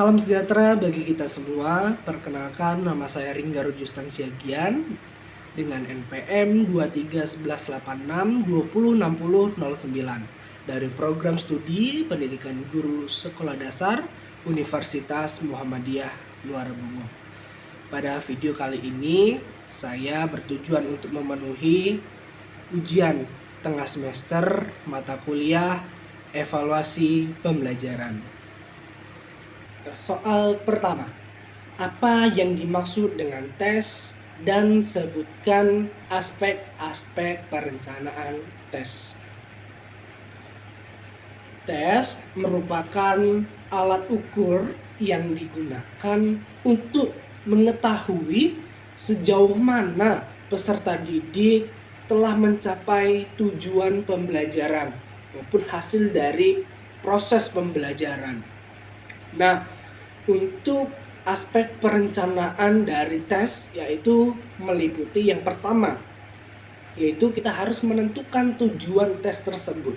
Salam sejahtera bagi kita semua. Perkenalkan, nama saya Ringga Rujustan Siagian dengan NPM 231186206009 dari Program Studi Pendidikan Guru Sekolah Dasar Universitas Muhammadiyah Muara Bungo. Pada video kali ini, saya bertujuan untuk memenuhi ujian tengah semester mata kuliah evaluasi pembelajaran. Soal pertama, apa yang dimaksud dengan tes dan sebutkan aspek-aspek perencanaan tes. Tes merupakan alat ukur yang digunakan untuk mengetahui sejauh mana peserta didik telah mencapai tujuan pembelajaran maupun hasil dari proses pembelajaran. Nah, untuk aspek perencanaan dari tes yaitu meliputi yang pertama, yaitu kita harus menentukan tujuan tes tersebut.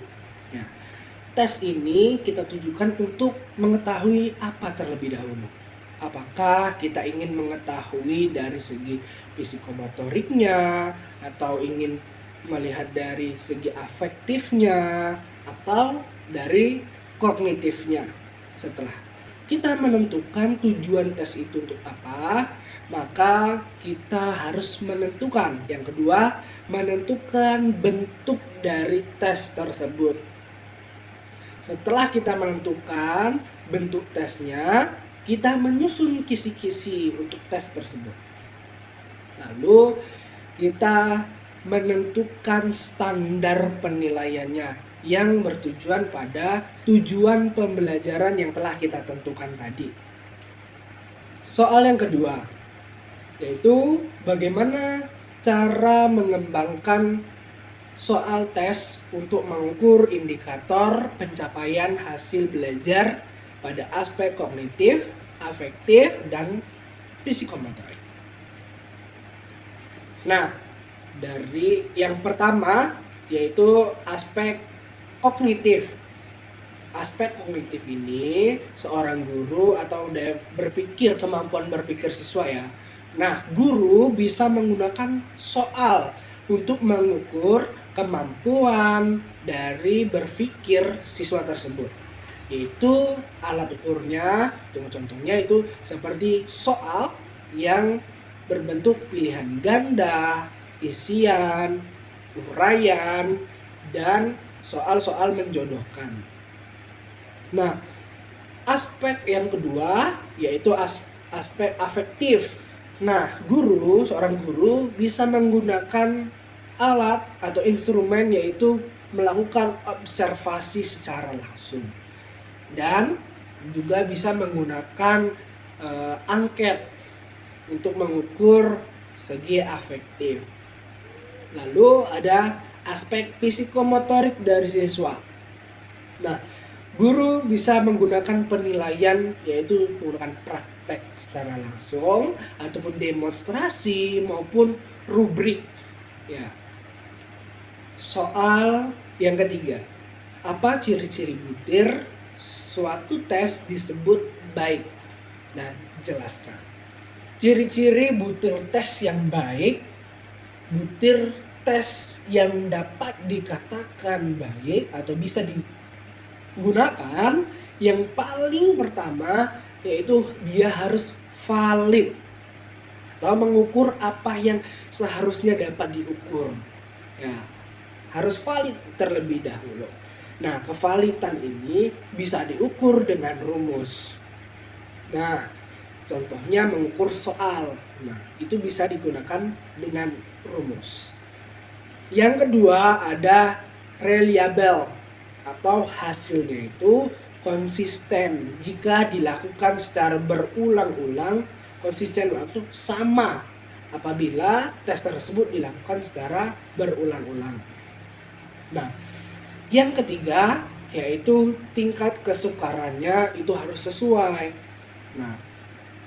Ya, tes ini kita tujukan untuk mengetahui apa terlebih dahulu. Apakah kita ingin mengetahui dari segi psikomotoriknya, atau ingin melihat dari segi afektifnya, atau dari kognitifnya. Setelah kita menentukan tujuan tes itu untuk apa, maka kita harus menentukan. Yang kedua, menentukan bentuk dari tes tersebut. Setelah kita menentukan bentuk tesnya, kita menyusun kisi-kisi untuk tes tersebut. Lalu kita menentukan standar penilaiannya yang bertujuan pada tujuan pembelajaran yang telah kita tentukan tadi. Soal yang kedua, yaitu bagaimana cara mengembangkan soal tes untuk mengukur indikator pencapaian hasil belajar pada aspek kognitif, afektif, dan psikomotorik. Nah, dari yang pertama yaitu aspek kognitif. Aspek kognitif ini seorang guru atau kemampuan berpikir siswa ya. Nah, guru bisa menggunakan soal untuk mengukur kemampuan dari berpikir siswa tersebut. Yaitu alat ukurnya, contohnya itu seperti soal yang berbentuk pilihan ganda, isian, uraian, dan soal-soal menjodohkan. Nah, aspek yang kedua yaitu aspek afektif. Nah, seorang guru bisa menggunakan alat atau instrumen yaitu melakukan observasi secara langsung. Dan juga bisa menggunakan angket untuk mengukur segi afektif. Lalu ada aspek psikomotorik dari siswa. Nah, guru bisa menggunakan penilaian yaitu menggunakan praktek secara langsung ataupun demonstrasi maupun rubrik. Ya. Soal yang ketiga, apa ciri-ciri butir suatu tes disebut baik? Nah, jelaskan. Ciri-ciri butir tes yang baik, butir tes yang dapat dikatakan baik atau bisa digunakan, yang paling pertama yaitu dia harus valid atau mengukur apa yang seharusnya dapat diukur. Ya, harus valid terlebih dahulu. Nah, kevalidan ini bisa diukur dengan rumus. Nah, contohnya mengukur soal. Nah, itu bisa digunakan dengan rumus. Yang kedua ada reliable atau hasilnya itu konsisten jika dilakukan secara berulang-ulang, konsisten waktu sama apabila tes tersebut dilakukan secara berulang-ulang. Nah, yang ketiga yaitu tingkat kesukarannya itu harus sesuai. Nah,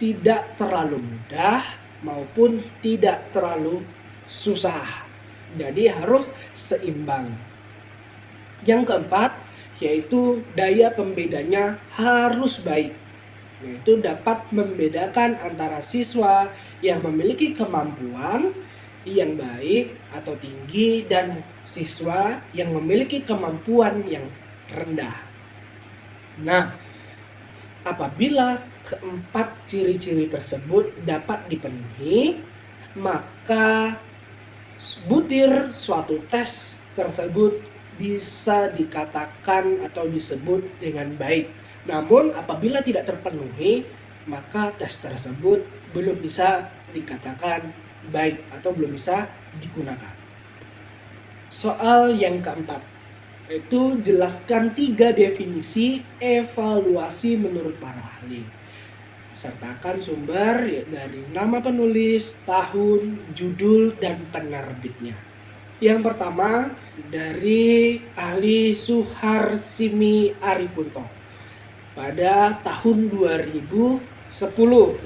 tidak terlalu mudah maupun tidak terlalu susah. Jadi harus seimbang. Yang keempat yaitu daya pembedanya harus baik. yaitu dapat membedakan antara siswa yang memiliki kemampuan yang baik atau tinggi dan siswa yang memiliki kemampuan yang rendah. Nah, apabila keempat ciri-ciri tersebut dapat dipenuhi, maka butir suatu tes tersebut bisa dikatakan atau disebut dengan baik. Namun apabila tidak terpenuhi, maka tes tersebut belum bisa dikatakan baik atau belum bisa digunakan. Soal yang keempat, yaitu jelaskan 3 definisi evaluasi menurut para ahli. Sertakan sumber dari nama penulis, tahun, judul, dan penerbitnya. Yang pertama dari ahli Suharsimi Aripunto pada tahun 2010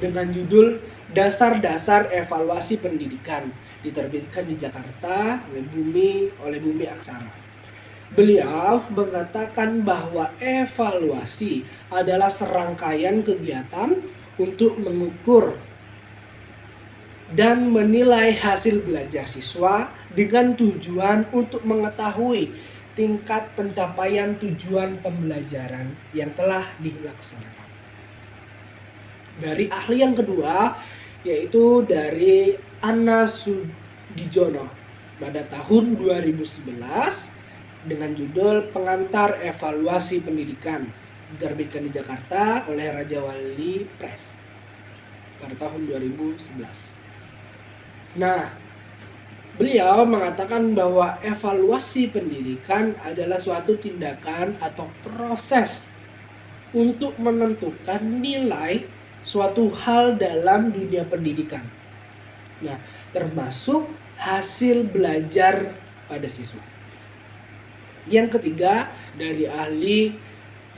dengan judul Dasar-Dasar Evaluasi Pendidikan, diterbitkan di Jakarta oleh Bumi Aksara. Beliau mengatakan bahwa evaluasi adalah serangkaian kegiatan untuk mengukur dan menilai hasil belajar siswa dengan tujuan untuk mengetahui tingkat pencapaian tujuan pembelajaran yang telah dilaksanakan. Dari ahli yang kedua, yaitu dari Anna Sudijono pada tahun 2011 dengan judul Pengantar Evaluasi Pendidikan, diterbitkan di Jakarta oleh Raja Wali Press pada tahun 2011. Nah, beliau mengatakan bahwa evaluasi pendidikan adalah suatu tindakan atau proses untuk menentukan nilai suatu hal dalam dunia pendidikan. Nah, termasuk hasil belajar pada siswa. Yang ketiga dari ahli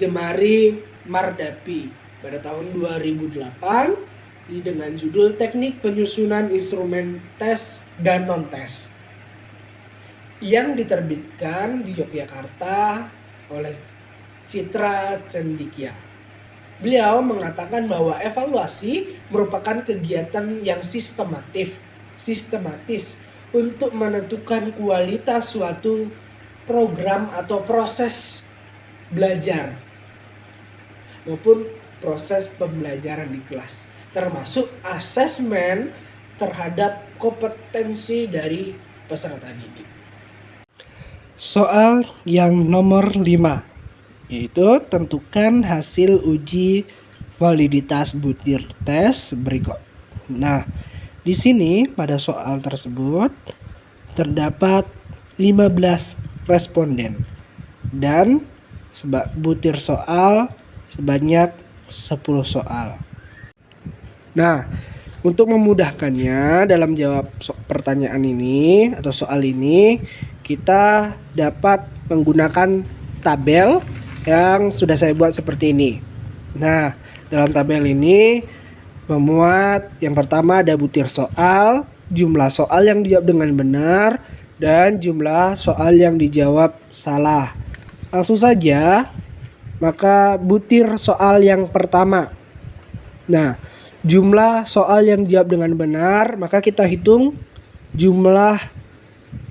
Jemari Mardapi pada tahun 2008 dengan judul Teknik Penyusunan Instrumen Tes dan Non-Tes yang diterbitkan di Yogyakarta oleh Citra Cendikia. Beliau mengatakan bahwa evaluasi merupakan kegiatan yang sistematis untuk menentukan kualitas suatu program atau proses belajar maupun proses pembelajaran di kelas, termasuk asesmen terhadap kompetensi dari peserta didik. Soal yang nomor 5, yaitu tentukan hasil uji validitas butir tes berikut. Nah, di sini pada soal tersebut terdapat 15 responden dan butir soal sebanyak 10 soal. Nah, untuk memudahkannya dalam jawab pertanyaan ini atau soal ini, kita dapat menggunakan tabel yang sudah saya buat seperti ini. Nah, dalam tabel ini memuat yang pertama ada butir soal, jumlah soal yang dijawab dengan benar, dan jumlah soal yang dijawab salah. Langsung saja, maka butir soal yang pertama. Nah, jumlah soal yang dijawab dengan benar, maka kita hitung jumlah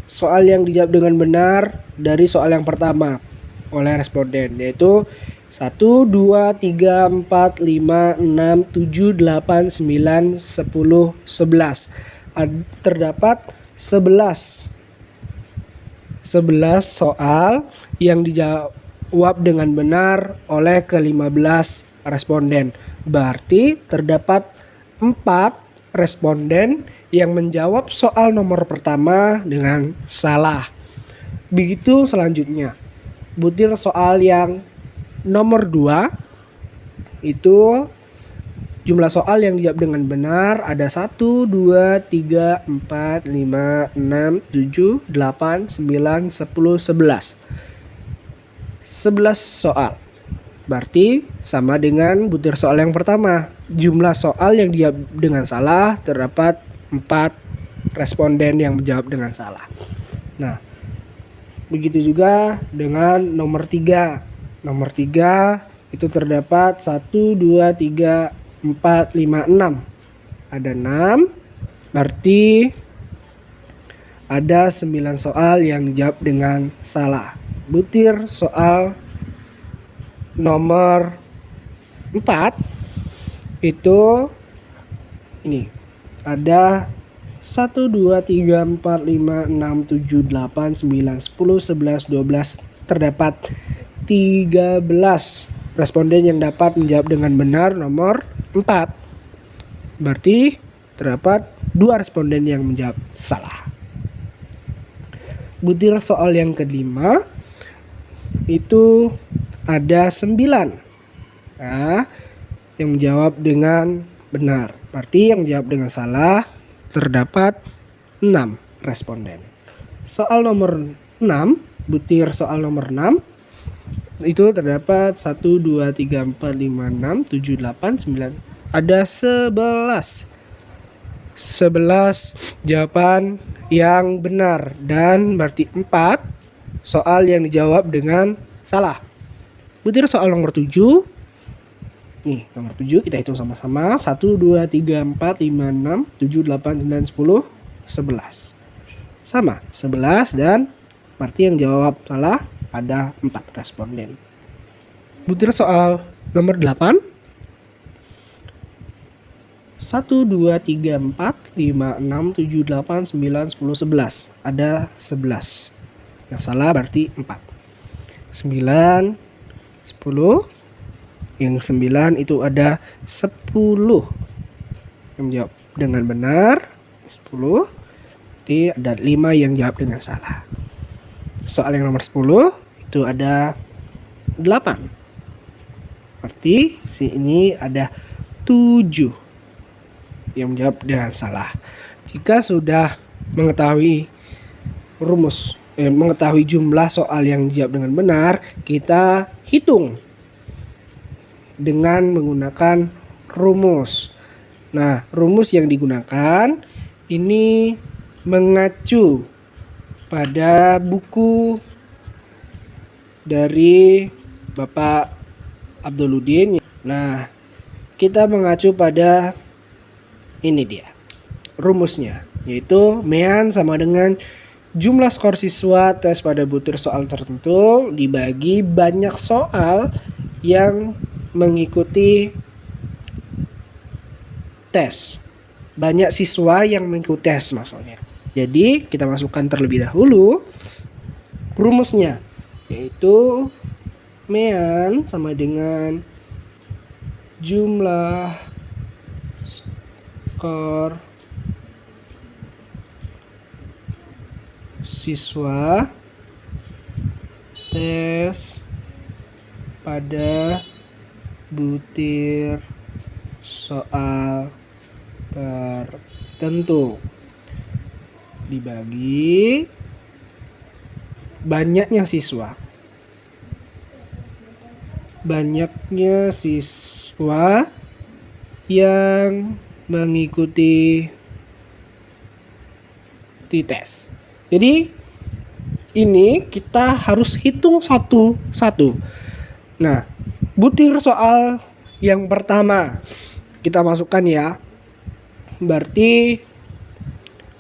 soal yang dijawab dengan benar dari soal yang pertama oleh responden, yaitu 1, 2, 3, 4, 5, 6, 7, 8, 9, 10, 11. Terdapat 11 soal yang dijawab dengan benar oleh ke-15 responden. Berarti terdapat 4 responden yang menjawab soal nomor pertama dengan salah. Begitu selanjutnya. Butir soal yang nomor 2 itu jumlah soal yang dijawab dengan benar ada 1, 2, 3, 4, 5, 6, 7, 8, 9, 10, 11. 11 soal. Berarti sama dengan butir soal yang pertama. Jumlah soal yang dijawab dengan salah terdapat 4 responden yang menjawab dengan salah. Nah, begitu juga dengan nomor 3. Nomor 3 itu terdapat 1, 2, 3, 4, 5, 6. Ada 6, berarti ada 9 soal yang dijawab dengan salah. Butir soal nomor 4 itu ini ada 1, 2, 3, 4, 5, 6, 7, 8, 9, 10, 11, 12. Terdapat 13 responden yang dapat menjawab dengan benar nomor 4. Berarti terdapat 2 responden yang menjawab salah. Butir soal yang kelima itu ada 9 yang menjawab dengan benar. Berarti yang menjawab dengan salah terdapat 6 responden. Soal nomor 6, butir soal nomor 6 itu terdapat 1, 2, 3, 4, 5, 6, 7, 8, 9. Ada 11 jawaban yang benar dan berarti 4 soal yang dijawab dengan salah. Butir soal nomor 7. Nih, nomor 7 kita hitung sama-sama. 1, 2, 3, 4, 5, 6, 7, 8, 9, 10, 11. Sama, 11 dan berarti yang jawab salah ada 4 responden. Butir soal nomor 8. 1, 2, 3, 4, 5, 6, 7, 8, 9, 10, 11. Ada 11. Yang salah berarti 4. 9, 10. Yang 9 itu ada 10 yang jawab dengan benar. 10. Berarti ada 5 yang jawab dengan salah. Soal yang nomor 10 itu ada 8. Berarti ini ada 7 yang menjawab dengan salah. Jika sudah mengetahui mengetahui jumlah soal yang dijawab dengan benar, kita hitung dengan menggunakan rumus. Nah, rumus yang digunakan ini mengacu pada buku dari Bapak Abduludin. Nah, kita mengacu pada ini dia rumusnya, yaitu MEAN sama dengan jumlah skor siswa tes pada butir soal tertentu dibagi banyak soal yang mengikuti tes. Banyak siswa yang mengikuti tes maksudnya. Jadi kita masukkan terlebih dahulu rumusnya, yaitu MEAN sama dengan jumlah skor siswa tes pada butir soal tertentu dibagi banyaknya siswa yang mengikuti tes. Jadi ini kita harus hitung satu-satu. Nah, butir soal yang pertama kita masukkan ya. Berarti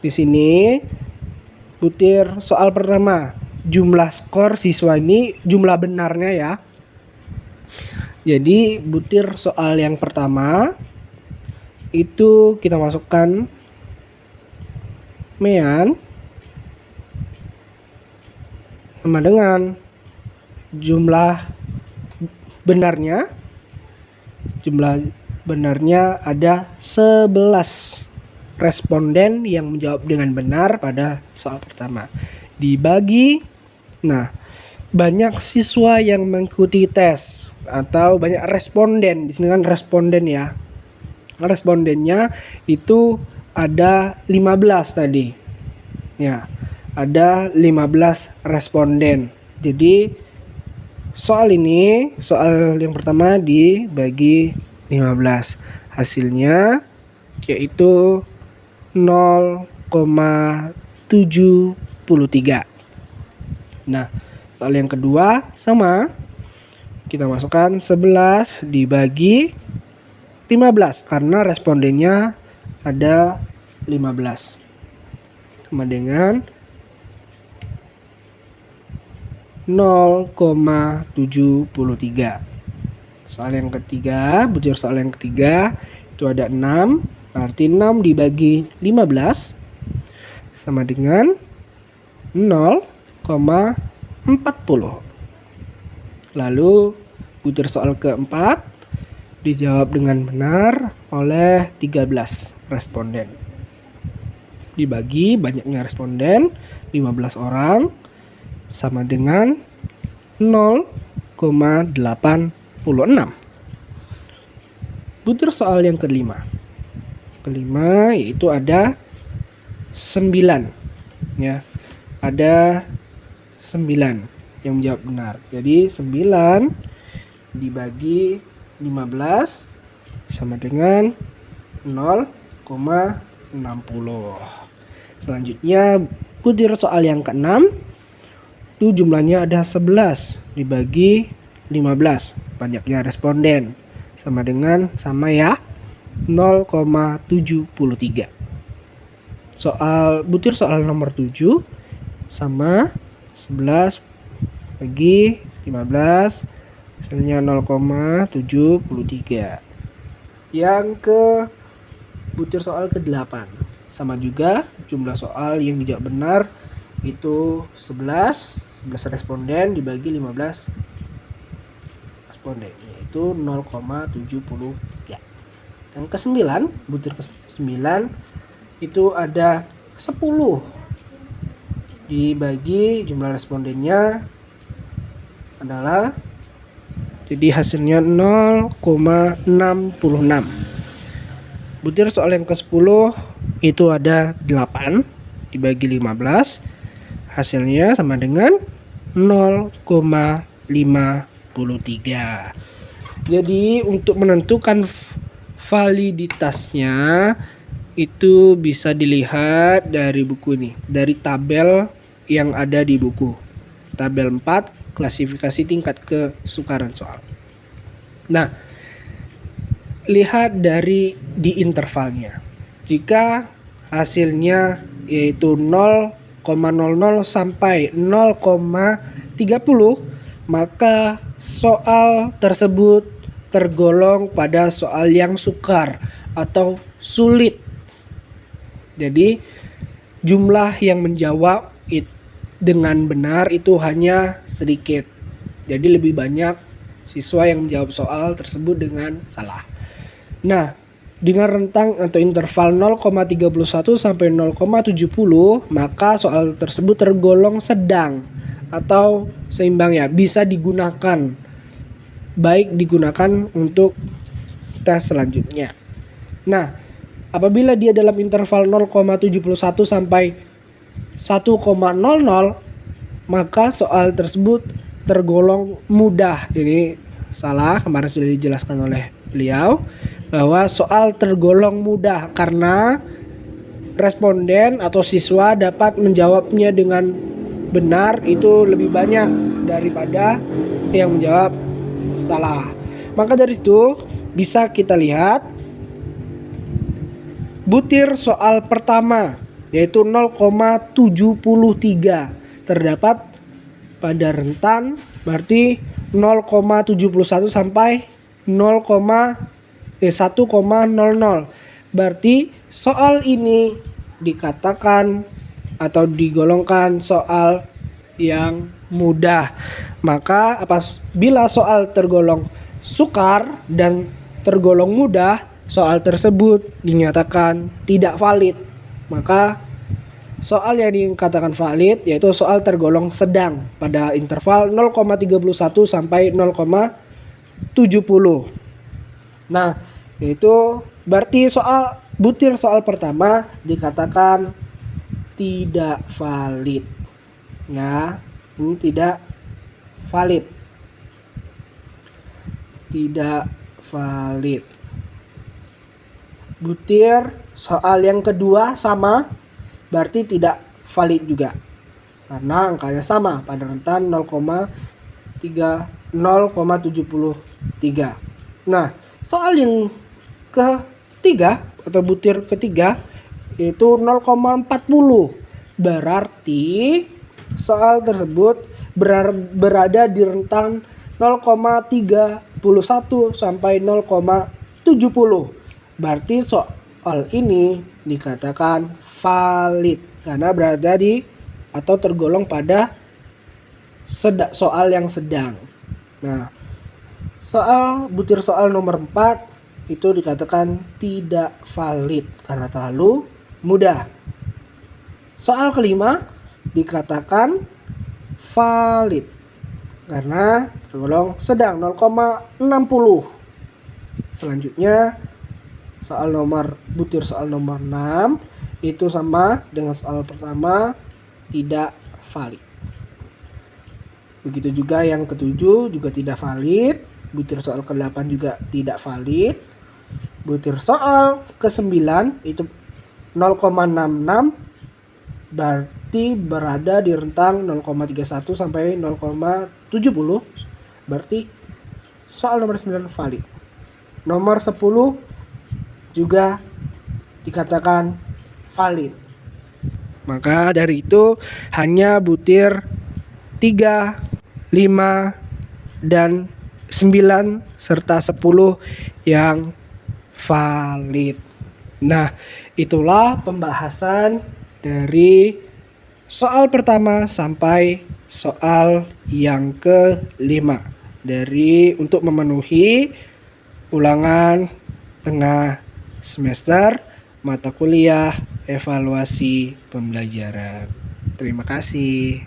di sini butir soal pertama, jumlah skor siswa ini jumlah benarnya ya. Jadi butir soal yang pertama itu kita masukkan MEAN sama dengan jumlah benarnya ada 11 responden yang menjawab dengan benar pada soal pertama dibagi banyak siswa yang mengikuti tes atau banyak responden. Di sini kan responden ya. Respondennya itu ada 15 tadi. Ya, ada 15 responden. Jadi soal yang pertama dibagi 15. Hasilnya yaitu 0,73. Nah, soal yang kedua sama. Kita masukkan 11 dibagi 15 karena respondennya ada 15. Sama dengan 0,73. Soal yang ketiga, butir soal yang ketiga itu ada 6, berarti 6 dibagi 15 sama dengan 0,40. Lalu butir soal keempat dijawab dengan benar oleh 13 responden. Dibagi banyaknya responden 15 orang sama dengan 0,86. Butir soal yang kelima. Kelima yaitu ada 9 ya. Ada 9 yang menjawab benar. Jadi 9 dibagi 15 sama dengan 0,60. Selanjutnya butir soal yang keenam itu jumlahnya ada 11 dibagi 15. Banyaknya responden sama dengan ya 0,73. Butir soal nomor 7 sama 11 bagi 15 hasilnya 0,73. Yang ke butir soal ke-8 sama juga jumlah soal yang dijawab benar itu 11 responden dibagi 15 responden yaitu 0,73. Yang ke-9 butir ke-9 itu ada 10 dibagi jumlah respondennya adalah jadi hasilnya 0,66. Butir soal yang ke-10 itu ada 8 dibagi 15 hasilnya sama dengan 0,53. Jadi untuk menentukan validitasnya itu bisa dilihat dari buku ini, dari tabel yang ada di buku. Tabel 4 klasifikasi tingkat kesukaran soal. Nah, lihat di intervalnya. Jika hasilnya yaitu 0,00 sampai 0,30, maka soal tersebut tergolong pada soal yang sukar atau sulit. Jadi jumlah yang menjawab dengan benar itu hanya sedikit. Jadi lebih banyak siswa yang menjawab soal tersebut dengan salah. Nah, dengan rentang atau interval 0,31 sampai 0,70, maka soal tersebut tergolong sedang atau seimbang ya, bisa digunakan. Baik digunakan untuk tes selanjutnya. Nah, apabila dia dalam interval 0,71 sampai 1,00, maka soal tersebut tergolong mudah. Ini salah, kemarin sudah dijelaskan oleh beliau bahwa soal tergolong mudah karena responden atau siswa dapat menjawabnya dengan benar itu lebih banyak daripada yang menjawab salah. Maka dari itu bisa kita lihat butir soal pertama yaitu 0,73 terdapat pada rentan berarti 0,71 sampai 1,00. Berarti soal ini dikatakan atau digolongkan soal yang mudah. Maka apabila soal tergolong sukar dan tergolong mudah, soal tersebut dinyatakan tidak valid. Maka soal yang dikatakan valid yaitu soal tergolong sedang pada interval 0,31 sampai 0,70. Nah, itu berarti butir soal pertama dikatakan tidak valid. Ya, ini tidak valid. Tidak valid. Butir soal yang kedua sama, berarti tidak valid juga. Karena angkanya sama pada rentan 0,71 0,73. Nah, soal yang ketiga atau butir ketiga yaitu 0,40. Berarti soal tersebut berada di rentang 0,31 sampai 0,70. Berarti soal ini dikatakan valid karena berada di atau tergolong pada soal yang sedang. Nah, butir soal nomor 4 itu dikatakan tidak valid karena terlalu mudah. Soal kelima dikatakan valid karena tergolong sedang 0,60. Selanjutnya butir soal nomor 6 itu sama dengan soal pertama, tidak valid. Begitu juga yang ketujuh juga tidak valid. Butir soal ke-8 juga tidak valid. Butir soal ke-9 itu 0,66, berarti berada di rentang 0,31 sampai 0,70. Berarti soal nomor 9 valid. Nomor 10 juga dikatakan valid. Maka dari itu hanya butir 3, 5, dan 9 serta 10 yang valid. Nah, itulah pembahasan dari soal pertama sampai soal yang ke-5 untuk memenuhi ulangan tengah semester mata kuliah evaluasi pembelajaran. Terima kasih.